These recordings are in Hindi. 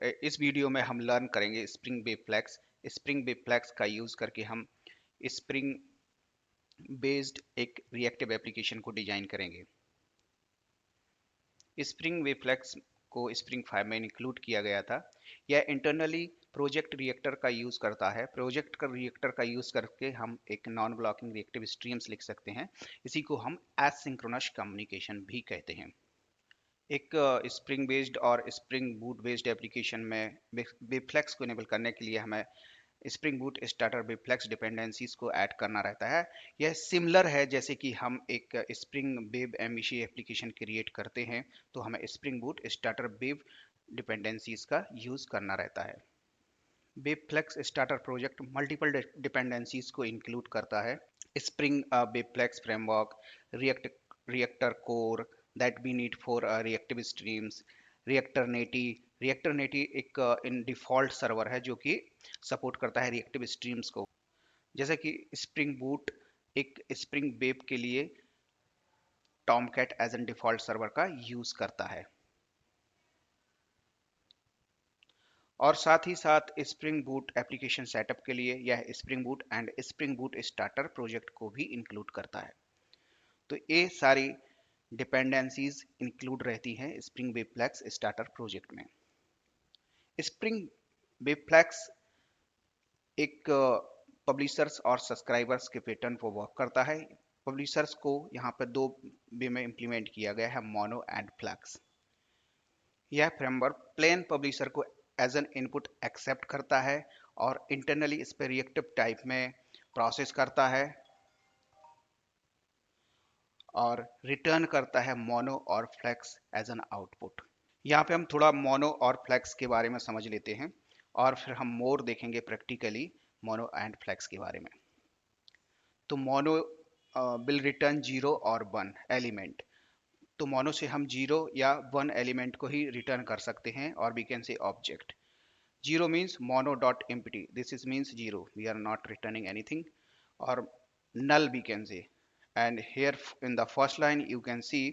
इस वीडियो में हम लर्न करेंगे स्प्रिंग बेफ्लेक्स। स्प्रिंग बेफ्लेक्स का यूज़ करके हम स्प्रिंग बेस्ड एक रिएक्टिव एप्लीकेशन को डिजाइन करेंगे। स्प्रिंग वेफ्लेक्स को स्प्रिंग 5 में इंक्लूड किया गया था। यह इंटरनली प्रोजेक्ट रिएक्टर का यूज़ करता है। प्रोजेक्ट का रिएक्टर का यूज़ करके हम एक नॉन ब्लॉकिंग रिएक्टिव स्ट्रीम्स लिख सकते हैं। इसी को हम एसिंक्रोनस कम्युनिकेशन भी कहते हैं। एक स्प्रिंग बेस्ड और स्प्रिंग बूट बेस्ड एप्लीकेशन में बेफ्लेक्स को इनेबल करने के लिए हमें स्प्रिंग बूट स्टार्टर बेफ्लेक्स डिपेंडेंसीज को ऐड करना रहता है। यह सिमिलर है जैसे कि हम एक spring web MVC application create करते हैं तो हमें spring boot starter web dependencies का यूज़ करना रहता है। Webflux starter project multiple dependencies को इंक्लूड करता है। Spring webflux framework, react reactor core that we need for reactive streams, reactor Netty एक इन डिफॉल्ट सर्वर है जो कि सपोर्ट करता है रिएक्टिव स्ट्रीम्स को। जैसे कि स्प्रिंग बूट एक स्प्रिंग वेब के लिए Tomcat as an default server का यूज करता है। और साथ ही साथ स्प्रिंग बूट एप्लीकेशन सेटअप के लिए यह spring boot and spring boot starter project को भी इंक्लूड करता है। तो ये सारी डिपेंडेंसीज इंक्लूड रहती हैं स्प्रिंग बेफ्लेक्स स्टार्टर प्रोजेक्ट में। स्प्रिंग बेफ्लेक्स एक पब्लिशर्स और सब्सक्राइबर्स के पैटर्न पर वर्क करता है। पब्लिशर्स को यहाँ पर दो वे में इम्प्लीमेंट किया गया है, मोनो एंड फ्लैक्स। यह फ्रेमवर्क प्लेन पब्लिशर को एज एन इनपुट एक्सेप्ट करता है और इंटरनली इस पर रिएक्टिव टाइप में प्रोसेस करता है और रिटर्न करता है मोनो और फ्लेक्स एज एन आउटपुट। यहाँ पे हम थोड़ा मोनो और फ्लेक्स के बारे में समझ लेते हैं और फिर हम मोर देखेंगे प्रैक्टिकली मोनो एंड फ्लेक्स के बारे में। तो मोनो विल रिटर्न जीरो और वन एलिमेंट। तो मोनो से हम जीरो या वन एलिमेंट को ही रिटर्न कर सकते हैं और we can say object. Zero means mono dot empty, this is means zero, we are not returning anything. और null we can say, and here in the first line you can see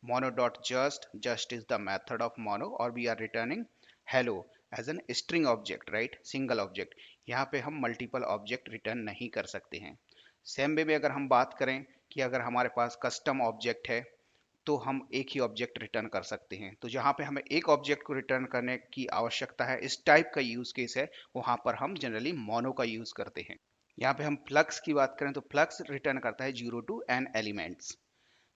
mono dot just is the method of mono or we are returning hello as an string object, right, single object। यहाँ पे हम मल्टीपल ऑब्जेक्ट रिटर्न नहीं कर सकते हैं। सेम वे में अगर हम बात करें कि अगर हमारे पास कस्टम ऑब्जेक्ट है तो हम एक ही ऑब्जेक्ट रिटर्न कर सकते हैं। तो जहाँ पे हमें एक ऑब्जेक्ट को रिटर्न करने की आवश्यकता है, इस टाइप का यूज केस है, वहाँ पर हम जनरली मोनो का यूज करते हैं। यहाँ पे हम फ्लक्स की बात करें तो फ्लक्स रिटर्न करता है zero to n elements.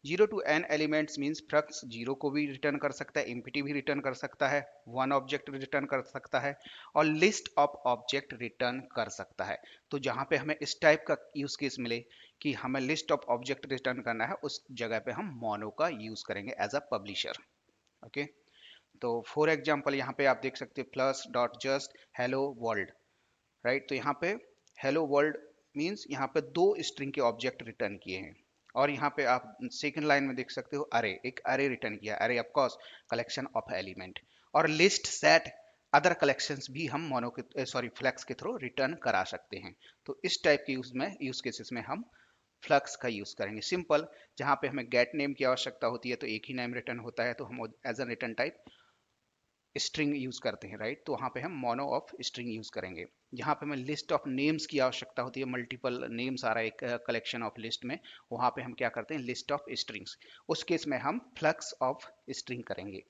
Zero to n elements means flux zero को भी रिटर्न कर सकता है, एम्प्टी भी रिटर्न कर सकता है, वन ऑब्जेक्ट रिटर्न कर सकता है और लिस्ट ऑफ ऑब्जेक्ट रिटर्न कर सकता है। तो जहाँ पे हमें इस टाइप का यूज केस मिले कि हमें लिस्ट ऑफ ऑब्जेक्ट रिटर्न करना है, उस जगह पे हम मोनो का यूज करेंगे एज अ पब्लिशर। ओके, तो फॉर एग्जाम्पल यहाँ पे आप देख सकते हैं plus dot just hello world, right. तो यहाँ पे हेलो वर्ल्ड मीन्स यहाँ पे दो स्ट्रिंग के ऑब्जेक्ट रिटर्न किए हैं। और यहाँ पे आप सेकंड लाइन में देख सकते हो अरे, एक अरे रिटर्न किया, अरे of course collection of element. और लिस्ट सेट अदर कलेक्शंस भी हम मोनो के सॉरी फ्लेक्स के थ्रू रिटर्न करा सकते हैं। तो इस टाइप के यूज केसेस में हम फ्लक्स का यूज करेंगे। सिंपल, जहाँ पे हमें गेट नेम की आवश्यकता होती है तो एक ही नेम रिटर्न होता है, तो हम as a return type string use करते हैं, राइट। तो वहाँ पे हम मोनो ऑफ स्ट्रिंग यूज करेंगे। जहाँ पे हमें लिस्ट ऑफ नेम्स की आवश्यकता होती है, मल्टीपल नेम्स आ रहा है एक कलेक्शन ऑफ लिस्ट में, वहाँ पे हम क्या करते हैं, लिस्ट ऑफ स्ट्रिंग्स। उस केस में हम फ्लक्स ऑफ स्ट्रिंग करेंगे।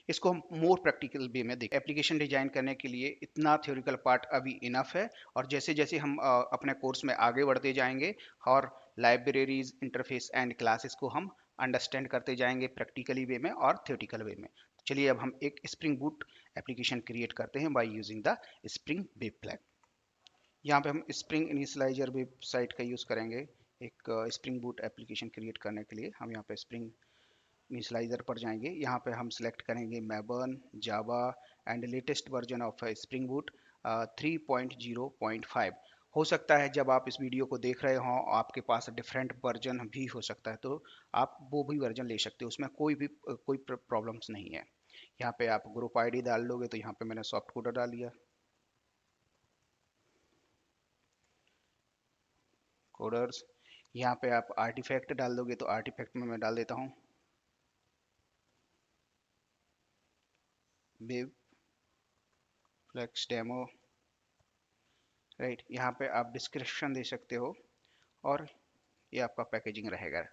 इसको हम मोर प्रैक्टिकल वे में देखें। एप्लीकेशन डिजाइन करने के लिए इतना थ्योरिकल पार्ट अभी इनफ है, और जैसे जैसे हम अपने कोर्स में आगे बढ़ते जाएंगे और लाइब्रेरीज, इंटरफेस एंड क्लासेस को हम अंडरस्टैंड करते जाएंगे प्रैक्टिकली वे में और थ्योरेटिकल वे में। चलिए अब हम एक स्प्रिंग बूट एप्लीकेशन क्रिएट करते हैं by using the spring web flag. यहाँ पे हम स्प्रिंग इनिशियलाइजर वेबसाइट का यूज़ करेंगे। एक स्प्रिंग बूट एप्लीकेशन क्रिएट करने के लिए हम यहाँ पे स्प्रिंग इनिशियलाइजर पर जाएंगे। यहाँ पे हम सिलेक्ट करेंगे मैबर्न, Java and latest version of spring boot 3.0.5। हो सकता है जब आप इस वीडियो को देख रहे हों आपके पास डिफरेंट वर्जन भी हो सकता है, तो आप वो भी वर्जन ले सकते हो, उसमें कोई प्रॉब्लम्स नहीं है। यहाँ पे आप ग्रुप आईडी डाल दोगे, तो यहाँ पे मैंने सॉफ्ट कोडर डाल दिया, कोडर्स। यहाँ पे आप आर्टिफैक्ट डाल दोगे, तो आर्टिफैक्ट में मैं डाल देता हूँ वेब फ्लेक्स डेमो, राइट। यहाँ पे आप डिस्क्रिप्शन दे सकते हो और ये आपका पैकेजिंग रहेगा।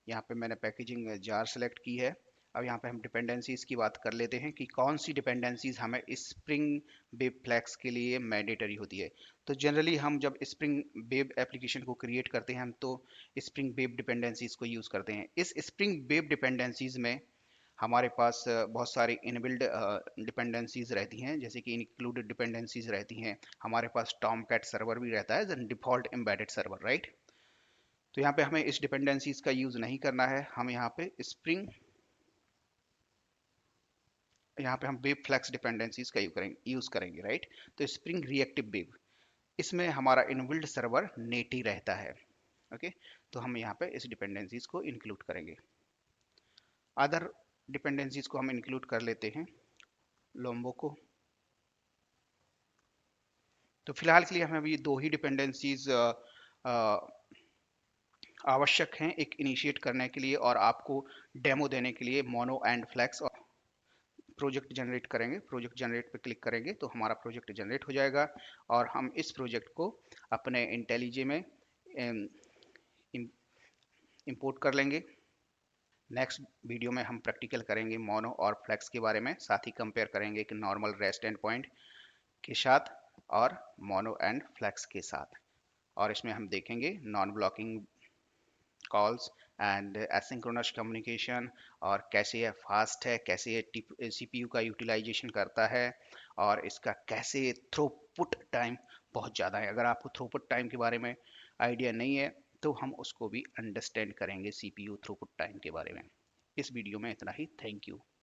यहाँ पे मैंने पैकेजिंग जार सेलेक्ट की है। अब यहाँ पे हम डिपेंडेंसीज की बात कर लेते हैं कि कौन सी डिपेंडेंसीज हमें स्प्रिंग बेब फ्लैक्स के लिए मैंडेटरी होती है। तो जनरली हम जब स्प्रिंग बेब एप्लीकेशन को क्रिएट करते हैं हम तो स्प्रिंग बेब डिपेंडेंसीज को यूज़ करते हैं। इस स्प्रिंग बेब डिपेंडेंसीज में हमारे पास बहुत सारी इनबिल्ड डिपेंडेंसीज रहती हैं, जैसे कि इंक्लूडेड डिपेंडेंसीज रहती हैं। हमारे पास टॉम कैट सर्वर भी रहता है, डिफॉल्ट एम्बेडेड सर्वर, राइट। तो यहाँ पे हमें इस डिपेंडेंसीज का यूज नहीं करना है। हम यहाँ पे स्प्रिंग, यहाँ पे हम वेब फ्लैक्स डिपेंडेंसीज का यूज करेंगे, राइट। तो स्प्रिंग रिएक्टिव वेब, इसमें हमारा इनबिल्ड सर्वर नेटी रहता है। ओके, तो हम यहाँ पे इस डिपेंडेंसीज को इंक्लूड करेंगे। अदर डिपेंडेंसीज को हम इंक्लूड कर लेते हैं, लोम्बो को। तो फिलहाल के लिए हमें अभी दो ही डिपेंडेंसीज आवश्यक हैं, एक इनिशिएट करने के लिए और आपको डेमो देने के लिए, मोनो एंड फ्लैक्स। और प्रोजेक्ट जनरेट करेंगे, प्रोजेक्ट जनरेट पे क्लिक करेंगे तो हमारा प्रोजेक्ट जनरेट हो जाएगा और हम इस प्रोजेक्ट को अपने इंटेलिजे में इंपोर्ट कर लेंगे। नेक्स्ट वीडियो में हम प्रैक्टिकल करेंगे मोनो और फ्लैक्स के बारे में, साथ ही कंपेयर करेंगे कि नॉर्मल रेस्ट एंड पॉइंट के साथ और मोनो एंड फ्लैक्स के साथ। और इसमें हम देखेंगे non blocking calls and asynchronous communication, और कैसे ये फास्ट है, कैसे ये सीपीयू का यूटिलाइजेशन करता है, और इसका कैसे थ्रूपुट टाइम बहुत ज़्यादा है। अगर आपको थ्रूपुट टाइम के बारे में आइडिया नहीं है तो हम उसको भी अंडरस्टैंड करेंगे सीपीयू थ्रूपुट टाइम के बारे में। इस वीडियो में इतना ही। Thank you.